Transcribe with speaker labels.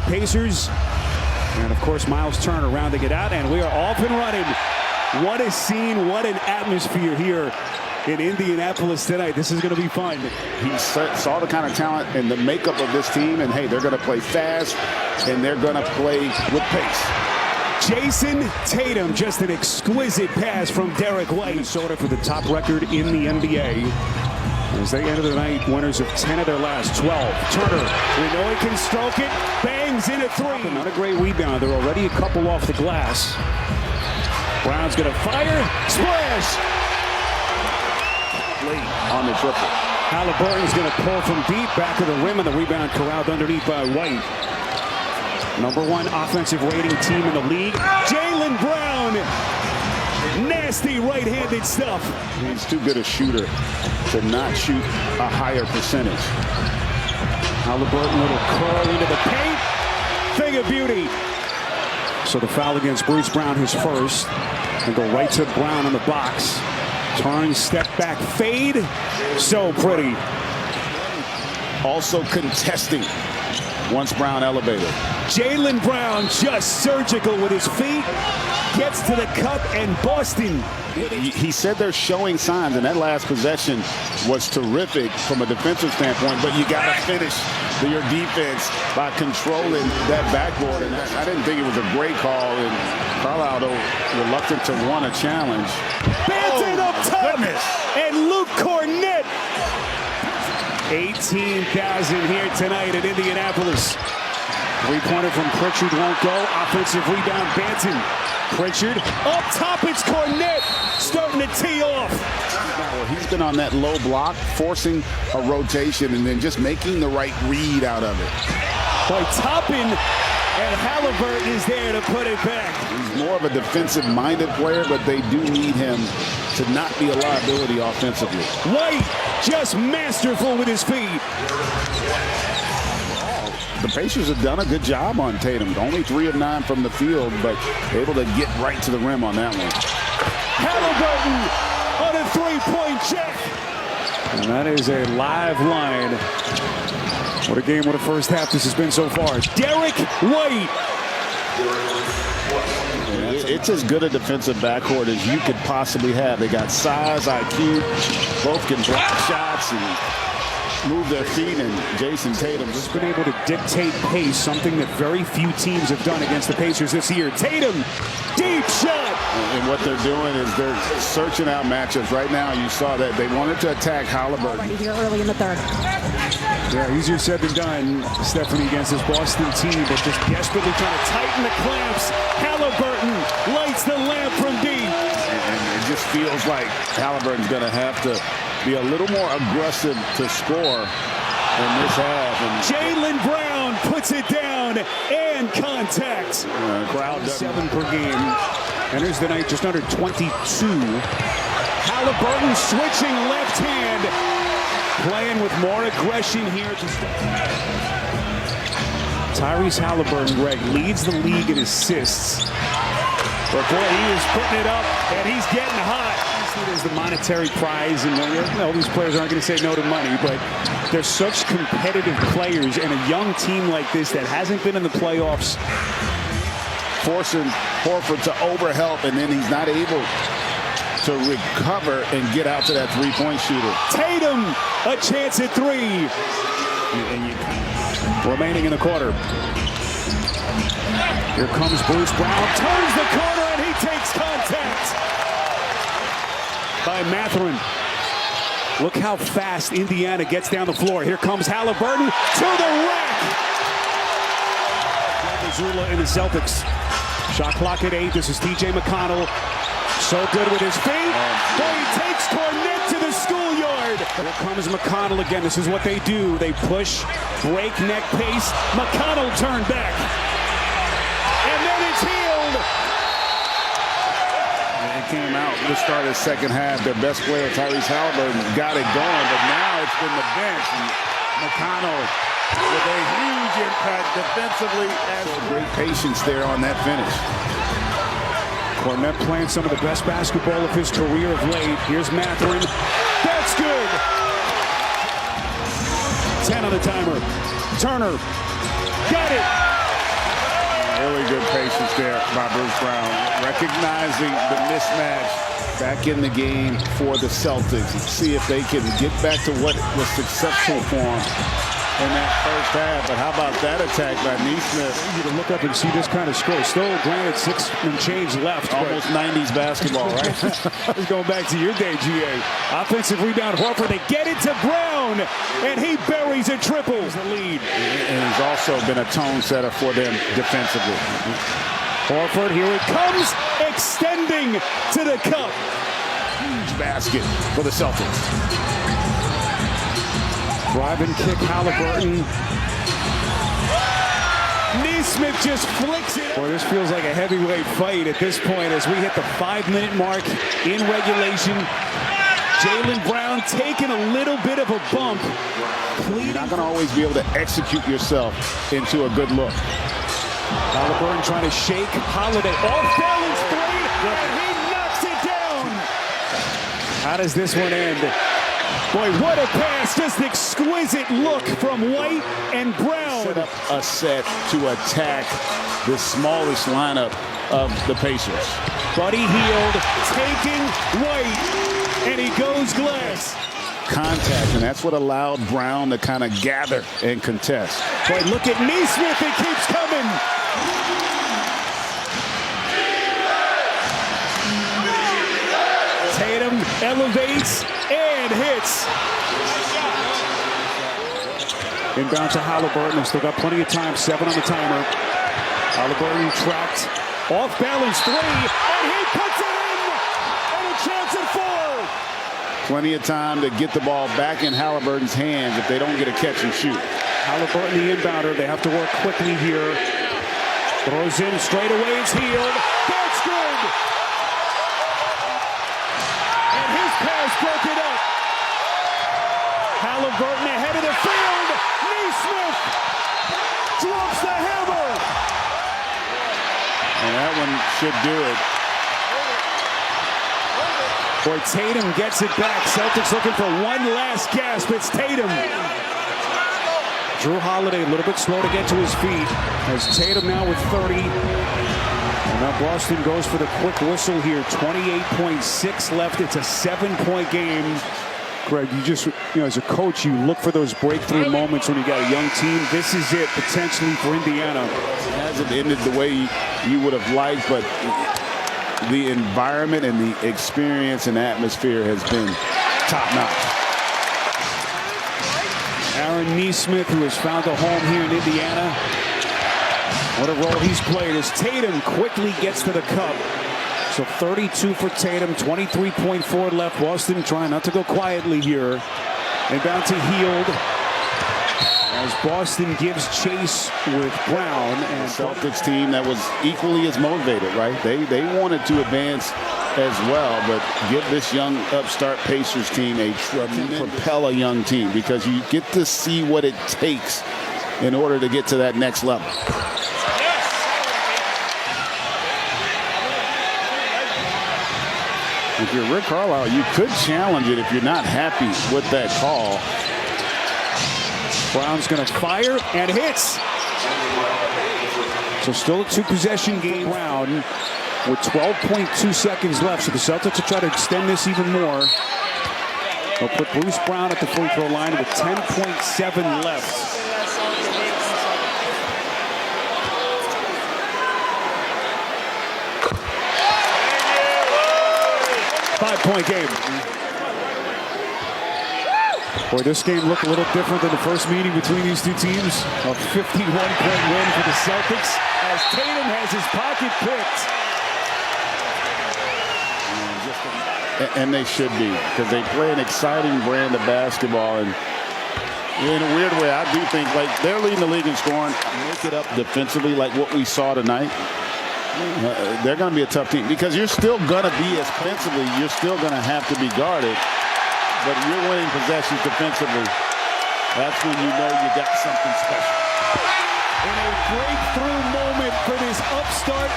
Speaker 1: Pacers. And, of course, Miles Turner rounding it out, and we are off and running. What a scene, what an atmosphere here in Indianapolis tonight. This is going to be fun.
Speaker 2: He saw the kind of talent and the makeup of this team, and, hey, they're going to play fast, and they're going to play with pace.
Speaker 1: Jason Tatum, just an exquisite pass from Derek White. Minnesota for the top record in the NBA. As they enter the night, winners of 10 of their last 12. Turner, we know he can stroke it, bangs in a three. Not a great rebound. They're already a couple off the glass. Brown's going to fire, splash! Late
Speaker 2: on the triple.
Speaker 1: Halliburton's going to pull from deep, back of the rim, and the rebound corralled underneath by White. #1 offensive rating team in the league. Jaylen Brown. Nasty right-handed stuff.
Speaker 2: He's too good a shooter to not shoot a higher percentage.
Speaker 1: Halliburton, little curl into the paint. Thing of beauty. So the foul against Bruce Brown, his first. And go right to Brown on the box. Turn, step back, fade. So pretty.
Speaker 2: Also contesting once Brown elevated.
Speaker 1: Jaylen Brown just surgical with his feet. Gets to the cup and Boston.
Speaker 2: He said they're showing signs, and that last possession was terrific from a defensive standpoint, but you got to finish your defense by controlling that backboard. And I didn't think it was a great call, and Carlisle, though, reluctant to want a challenge.
Speaker 1: Banton up top, and Luke Cornett. 18,000 here tonight in Indianapolis. Three-pointer from Pritchard won't go. Offensive rebound, Banton. Pritchard up top, it's Cornett starting to tee off.
Speaker 2: Well, he's been on that low block, forcing a rotation and then just making the right read out of it.
Speaker 1: By Toppin, and Halliburton is there to put it back.
Speaker 2: He's more of a defensive-minded player, but they do need him to not be a liability offensively.
Speaker 1: White just masterful with his feet.
Speaker 2: The Pacers have done a good job on Tatum. Only 3 of 9 from the field, but able to get right to the rim on that one.
Speaker 1: Halliburton on a three-point check. And that is a live line. What a game, what a first half this has been so far. Derek White.
Speaker 2: It's as good a defensive backcourt as you could possibly have. They got size, IQ, both can block shots and move their feet, and Jason Tatum
Speaker 1: just been able to dictate pace, something that very few teams have done against the Pacers this year. Tatum, deep shot.
Speaker 2: And what they're doing is they're searching out matchups. Right now, you saw that they wanted to attack Halliburton.
Speaker 3: Right here early in the third.
Speaker 1: Yeah, easier said than done, Stephanie, against this Boston team, but just desperately trying to tighten the clamps. Halliburton lights the lamp from deep.
Speaker 2: And it just feels like Halliburton's going to have to be a little more aggressive to score in this half. And
Speaker 1: Jaylen Brown puts it down and contact.
Speaker 2: Crowd
Speaker 1: 7 per game. Enters the night just under 22. Halliburton switching left hand. Playing with more aggression here. Tyrese Halliburton, Greg, leads the league in assists. But boy, he is putting it up, and he's getting hot. There's the monetary prize, and all these players aren't going to say no to money, but they're such competitive players, and a young team like this that hasn't been in the playoffs.
Speaker 2: Forcing Horford to overhelp, and then he's not able to recover and get out to that three-point shooter.
Speaker 1: Tatum, a chance at 3. Remaining in the quarter. Here comes Bruce Brown, turns the corner, and he takes contact by Mathurin. Look how fast Indiana gets down the floor. Here comes Halliburton to the rack. Missoula and the Celtics. Shot clock at 8. This is TJ McConnell. So good with his feet. But he takes Cornett to the schoolyard. Here comes McConnell again. This is what they do. They push, breakneck pace. McConnell turned back. And then it's healed.
Speaker 2: It came out to start the second half. Their best player, Tyrese Halliburton, got it going. But now it's been the bench. And McConnell with a huge impact defensively. And great patience there on that finish.
Speaker 1: Cornett playing some of the best basketball of his career of late. Here's Mathurin. That's good. 10 on the timer. Turner. Got it.
Speaker 2: there by Bruce Brown, recognizing the mismatch back in the game for the Celtics and see if they can get back to what was successful for them in that first half. But how about that attack by Neesmith?
Speaker 1: You can look up and see this kind of score. Still, granted, 6 and change left.
Speaker 2: Almost 90s basketball, right?
Speaker 1: I was going back to your day, GA. Offensive rebound, Horford. They get it to Brown, and he buries a triple. The lead.
Speaker 2: And he's also been a tone setter for them defensively.
Speaker 1: Horford, here it comes, extending to the cup.
Speaker 2: Huge basket for the Celtics.
Speaker 1: Driving kick, Halliburton. Neesmith just flicks it. Boy, this feels like a heavyweight fight at this point as we hit the 5-minute mark in regulation. Jaylen Brown taking a little bit of a bump.
Speaker 2: You're not going to always be able to execute yourself into a good look.
Speaker 1: Halliburton trying to shake Holiday. Off balance three, and he knocks it down. How does this one end? Boy, what a pass. Just exquisite look from White and Brown.
Speaker 2: Set up a set to attack the smallest lineup of the Pacers.
Speaker 1: Buddy Hield taking White, and he goes glass.
Speaker 2: Contact, and that's what allowed Brown to kind of gather and contest.
Speaker 1: Boy, look at Neesmith. It keeps coming. Tatum elevates and hits. Inbound to Halliburton. Still got plenty of time. 7 on the timer. Halliburton tracked. Off balance 3. And he puts it in. And a chance at 4.
Speaker 2: Plenty of time to get the ball back in Halliburton's hands if they don't get a catch and shoot.
Speaker 1: Halliburton, the inbounder. They have to work quickly here. Throws in straight away. It's Hield. That's good. And his pass broke it up. Halliburton ahead of the field. Neesmith drops the hammer.
Speaker 2: And that one should do it.
Speaker 1: Boy, Tatum gets it back. Celtics looking for one last gasp. It's Tatum. Drew Holiday a little bit slow to get to his feet. As Tatum now with 30. And now Boston goes for the quick whistle here. 28.6 left. It's a 7-point game. Greg, as a coach, you look for those breakthrough moments when you got a young team. This is it, potentially, for Indiana.
Speaker 2: It hasn't ended the way you would have liked, but the environment and the experience and atmosphere has been top-notch.
Speaker 1: Aaron Neesmith, who has found a home here in Indiana. What a role he's played as Tatum quickly gets to the cup. So 32 for Tatum, 23.4 left. Boston trying not to go quietly here. Inbound to Hield. As Boston gives chase with Brown. And
Speaker 2: Celtics team that was equally as motivated, right? They wanted to advance as well, but give this young upstart Pacers team propel a young team, because you get to see what it takes in order to get to that next level. If you're Rick Carlisle, you could challenge it if you're not happy with that call.
Speaker 1: Brown's going to fire and hits. So still a 2-possession game. Brown with 12.2 seconds left. So the Celtics will try to extend this even more. They'll put Bruce Brown at the free throw line with 10.7 left. Five-point game. Boy, this game looked a little different than the first meeting between these two teams. A 51-point win for the Celtics as Tatum has his pocket picked.
Speaker 2: And they should be, because they play an exciting brand of basketball. And in a weird way, I do think, like, they're leading the league in scoring. Make it up defensively like what we saw tonight. They're going to be a tough team, because you're still going to be, offensively, you're still going to have to be guarded. But you're winning possessions defensively. That's when you know you got something special.
Speaker 1: In a breakthrough moment for this upstart